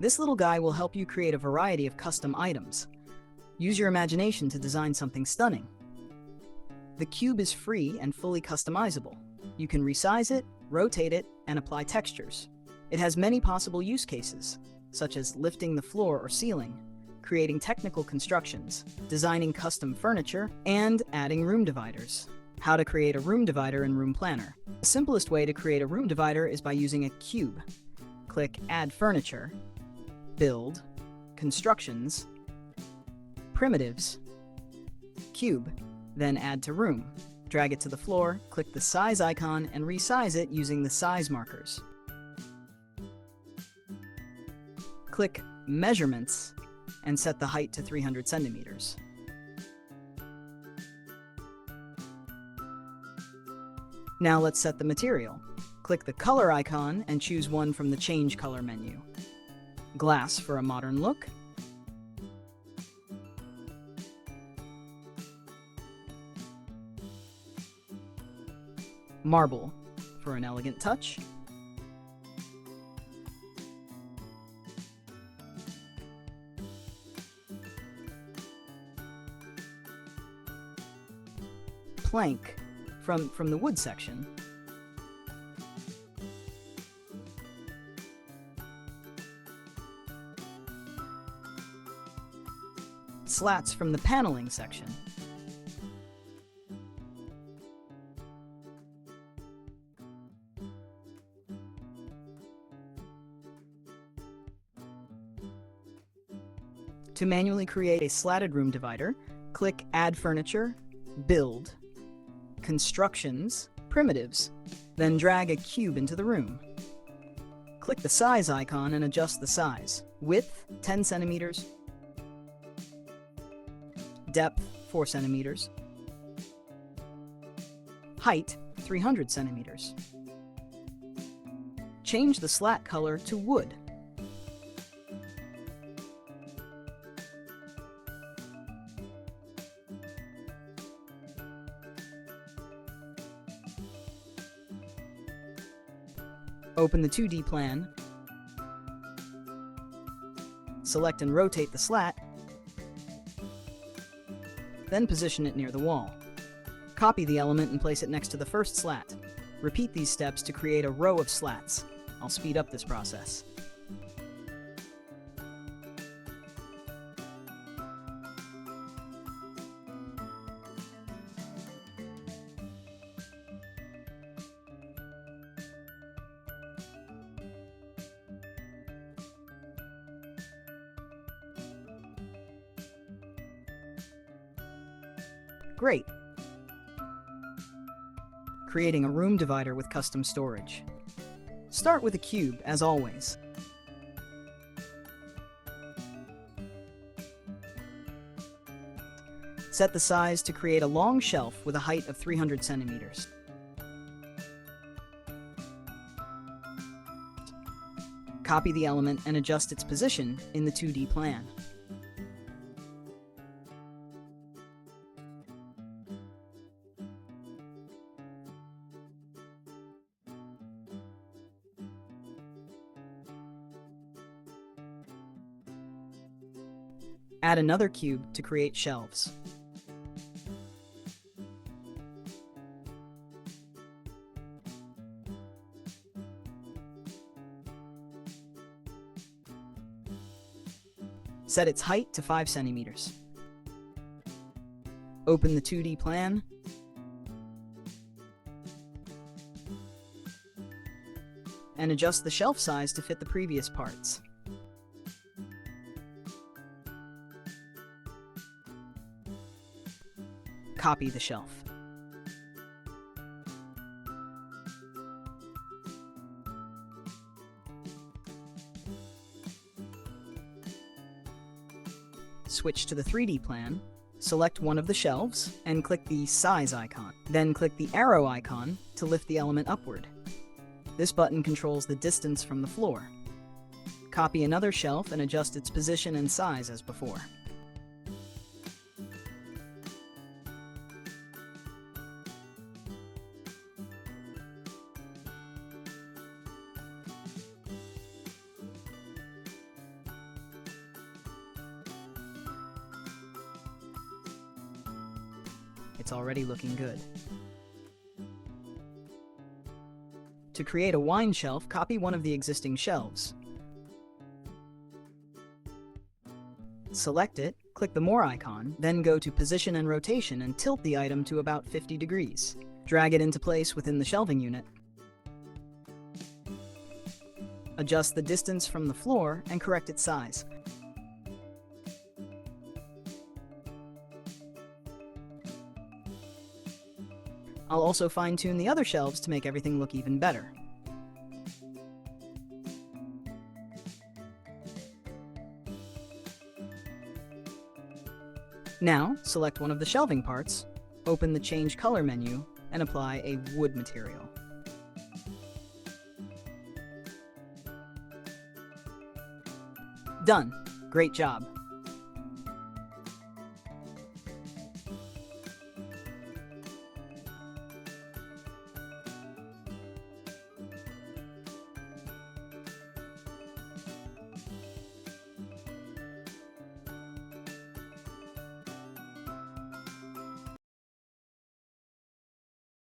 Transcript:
This little guy will help you create a variety of custom items. Use your imagination to design something stunning. The cube is free and fully customizable. You can resize it, rotate it, and apply textures. It has many possible use cases, such as lifting the floor or ceiling, creating technical constructions, designing custom furniture, and adding room dividers. How to create a room divider in Room Planner. The simplest way to create a room divider is by using a cube. Click Add Furniture, Build, Constructions, Primitives, Cube, then Add to Room. Drag it to the floor, click the size icon, and resize it using the size markers. Click Measurements and set the height to 300 centimeters. Now let's set the material. Click the color icon and choose one from the Change Color menu. Glass for a modern look. Marble for an elegant touch. Plank from the wood section. Slats from the paneling section. To manually create a slatted room divider, click Add Furniture, Build, Constructions, Primitives, then drag a cube into the room. Click the size icon and adjust the size. Width, 10 centimeters. Depth, 4 centimeters. Height, 300 centimeters. Change the slat color to wood. Open the 2D plan, select and rotate the slat, then position it near the wall. Copy the element and place it next to the first slat. Repeat these steps to create a row of slats. I'll speed up this process. Great! Creating a room divider with custom storage. Start with a cube, as always. Set the size to create a long shelf with a height of 300 centimeters. Copy the element and adjust its position in the 2D plan. Add another cube to create shelves. Set its height to 5 centimeters. Open the 2D plan. And adjust the shelf size to fit the previous parts. Copy the shelf. Switch to the 3D plan, select one of the shelves, and click the size icon. Then click the arrow icon to lift the element upward. This button controls the distance from the floor. Copy another shelf and adjust its position and size as before. It's already looking good. To create a wine shelf, copy one of the existing shelves. Select it, click the More icon, then go to Position and Rotation and tilt the item to about 50 degrees. Drag it into place within the shelving unit. Adjust the distance from the floor and correct its size. I'll also fine-tune the other shelves to make everything look even better. Now, select one of the shelving parts, open the Change Color menu, and apply a wood material. Done! Great job!